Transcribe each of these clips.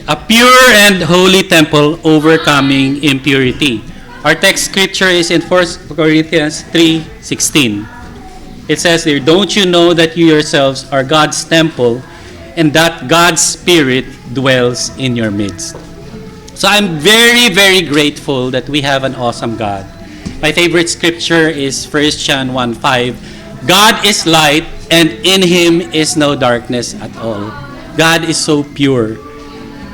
a pure and holy temple overcoming impurity. Our text scripture is in 1 Corinthians 3:16. It says there, "Don't you know that you yourselves are God's temple and that God's Spirit dwells in your midst?" So I'm very, very grateful that we have an awesome God. My favorite scripture is 1 John 1:5. God is light and in Him is no darkness at all. God is so pure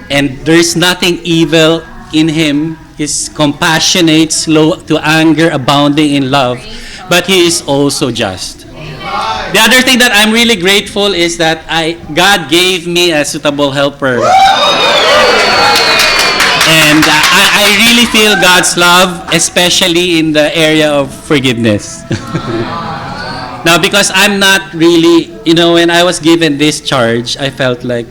and there's nothing evil in Him. He's compassionate, slow to anger, abounding in love, but He is also just. The other thing that I'm really grateful is that God gave me a suitable helper. And I really feel God's love, especially in the area of forgiveness. Now, because I'm not really, when I was given this charge, I felt like,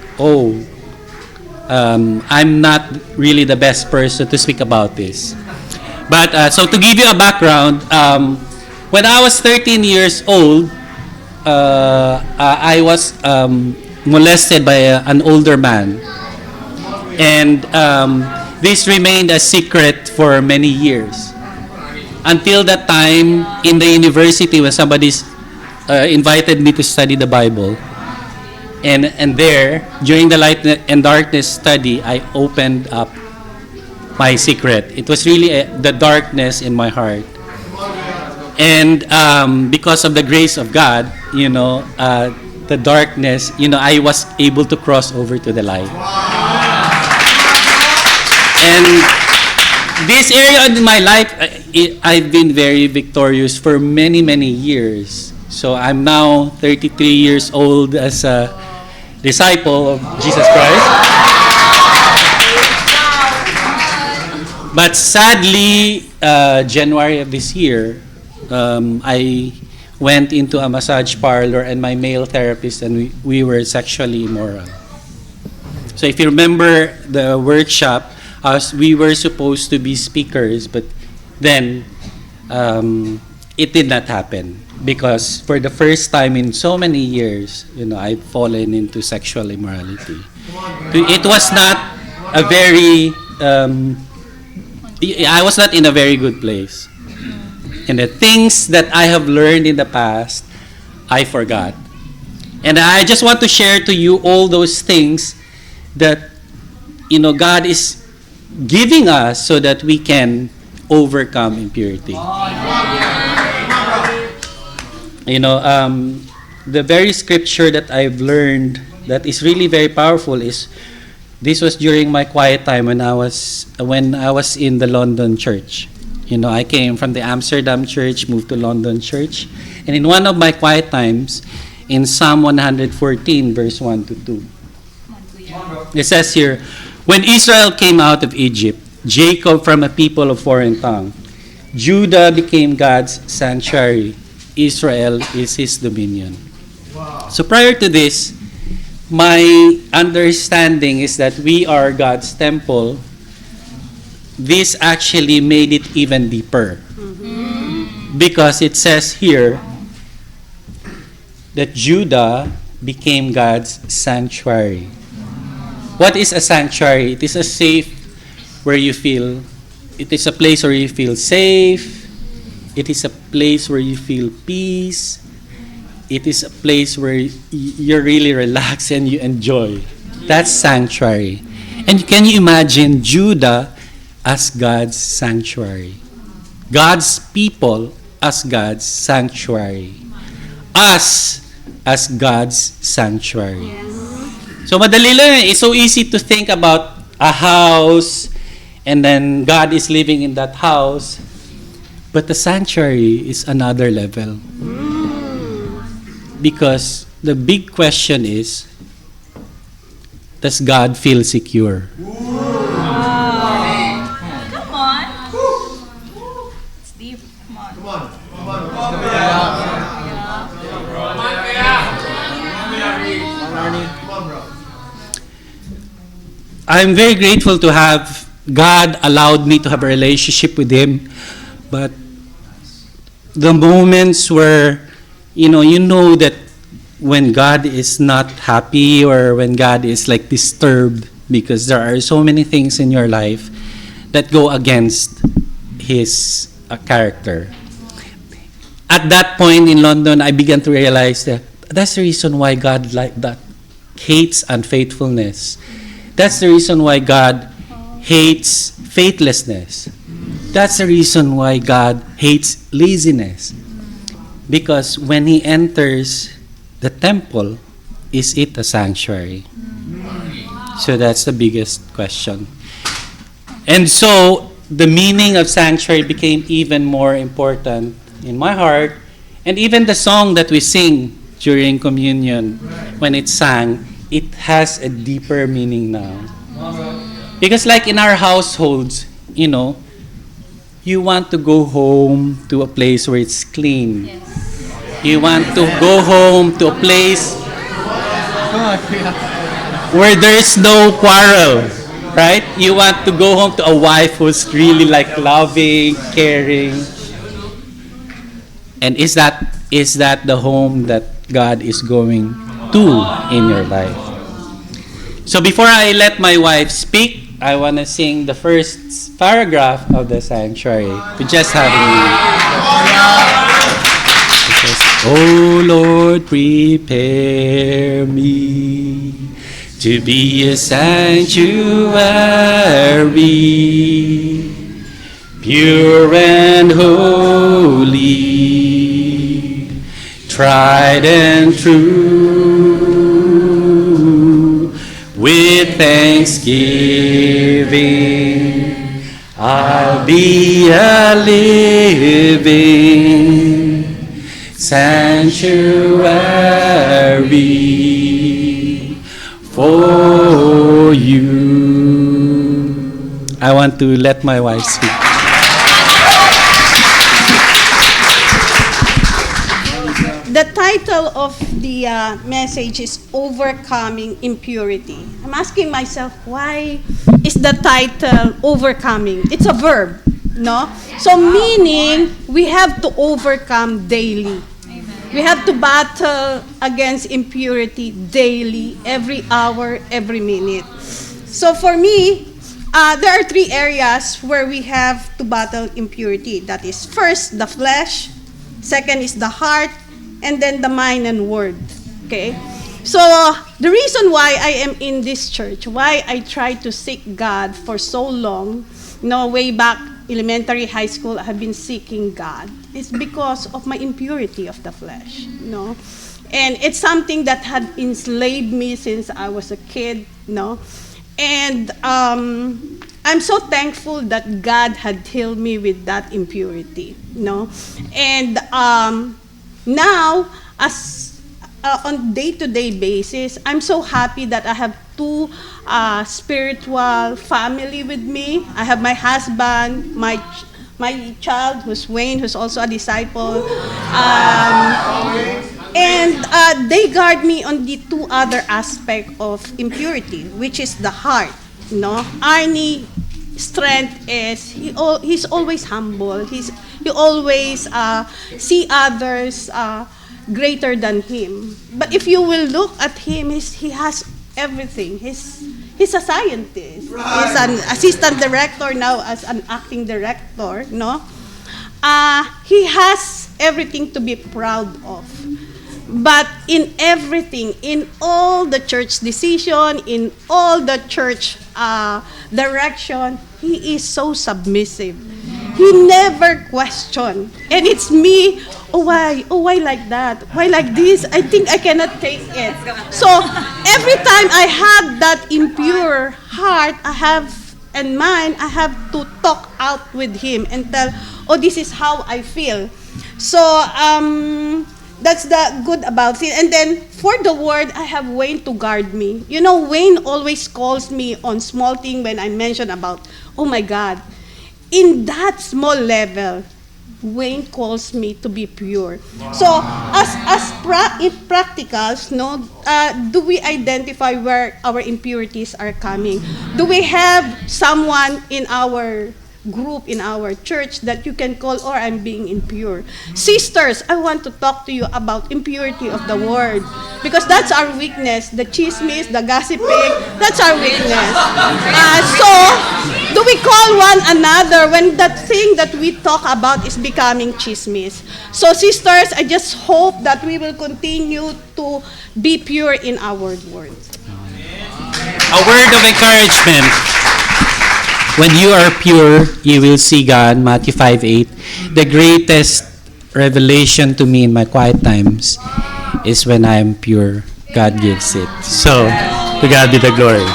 I'm not really the best person to speak about this. But, so to give you a background, when I was 13 years old, I was molested by an older man. And this remained a secret for many years. Until that time, in the university, when somebody invited me to study the Bible, and there, during the light and darkness study, I opened up my secret. It was really the darkness in my heart. And because of the grace of God, the darkness, I was able to cross over to the light. And this area in my life, I've been very victorious for many, many years. So I'm now 33 years old as a disciple of Jesus Christ. But sadly, January of this year, I went into a massage parlor and my male therapist and we were sexually immoral. So if you remember the workshop, we were supposed to be speakers, but then it did not happen because for the first time in so many years, I've fallen into sexual immorality. It was not a very, I was not in a very good place. And the things that I have learned in the past, I forgot. And I just want to share to you all those things that, God is giving us so that we can overcome impurity. The very scripture that I've learned that is really very powerful is, this was during my quiet time when I was in the London church. I came from the Amsterdam church, moved to London church, and in one of my quiet times, in Psalm 114, verse 1 to 2, it says here, "When Israel came out of Egypt, Jacob from a people of foreign tongue, Judah became God's sanctuary, Israel is His dominion." Wow. So prior to this, my understanding is that we are God's temple. This actually made it even deeper. Mm-hmm. Because it says here that Judah became God's sanctuary. What is a sanctuary? It is a safe where you feel, it is a place where you feel safe. It is a place where you feel peace. It is a place where you're really relaxed and you enjoy. That's sanctuary. And can you imagine Judah as God's sanctuary? God's people as God's sanctuary. Us as God's sanctuary. So madali lang, it's so easy to think about a house and then God is living in that house. But the sanctuary is another level. Because the big question is, does God feel secure? Come on. It's deep. Come on. I'm very grateful to have God allowed me to have a relationship with Him. But the moments where, you know that when God is not happy or when God is like disturbed, because there are so many things in your life that go against his character. At that point in London, I began to realize that that's the reason why God like that hates unfaithfulness. That's the reason why God hates faithlessness. That's the reason why God hates laziness. Because when he enters the temple, is it a sanctuary? So that's the biggest question. And so the meaning of sanctuary became even more important in my heart. And even the song that we sing during communion, when it's sang, it has a deeper meaning now. Because like in our households, you want to go home to a place where it's clean. Yes. You want to go home to a place where there's no quarrel, right? You want to go home to a wife who's really like loving, caring. And is that the home that God is going to in your life? So before I let my wife speak, I want to sing the first paragraph of the sanctuary. We just have it. Oh Lord, prepare me to be a sanctuary, pure and holy, tried and true, with thanksgiving, I'll be a living sanctuary for you. I want to let my wife speak. The title of the message is Overcoming Impurity. I'm asking myself, why is the title Overcoming? It's a verb, no? So meaning, we have to overcome daily. We have to battle against impurity daily, every hour, every minute. So for me, there are three areas where we have to battle impurity. That is first, the flesh. Second is the heart. And then the mind and word. Okay? So the reason why I am in this church, why I try to seek God for so long, way back elementary, high school, I have been seeking God, is because of my impurity of the flesh. And it's something that had enslaved me since I was a kid. And I'm so thankful that God had healed me with that impurity. And now, as on day-to-day basis, I'm so happy that I have two spiritual family with me. I have my husband, my child, who's Wayne, who's also a disciple. And they guard me on the two other aspects of impurity, which is the heart. Arni strength is he's always humble. He always see others greater than him. But if you will look at him, he has everything. He's a scientist. Right. He's an assistant director now as an acting director. He has everything to be proud of. But in everything, in all the church decision, in all the church direction, he is so submissive. He never questioned. And it's me, why like that? Why like this? I think I cannot take it. So every time I have that impure heart, and mind, I have to talk out with him and tell, this is how I feel. So that's the good about it. And then for the word, I have Wayne to guard me. Wayne always calls me on small thing when I mention about, oh my God, in that small level, Wayne calls me to be pure. Wow. So in practicals, do we identify where our impurities are coming? Do we have someone in our group in our church that you can call, or I'm being impure. Sisters, I want to talk to you about impurity of the word, because that's our weakness. The chismis, the gossiping, that's our weakness. So, do we call one another when that thing that we talk about is becoming chismis? So, sisters, I just hope that we will continue to be pure in our words. A word of encouragement. When you are pure, you will see God, Matthew 5:8. The greatest revelation to me in my quiet times is when I am pure. God gives it. So, to God be the glory.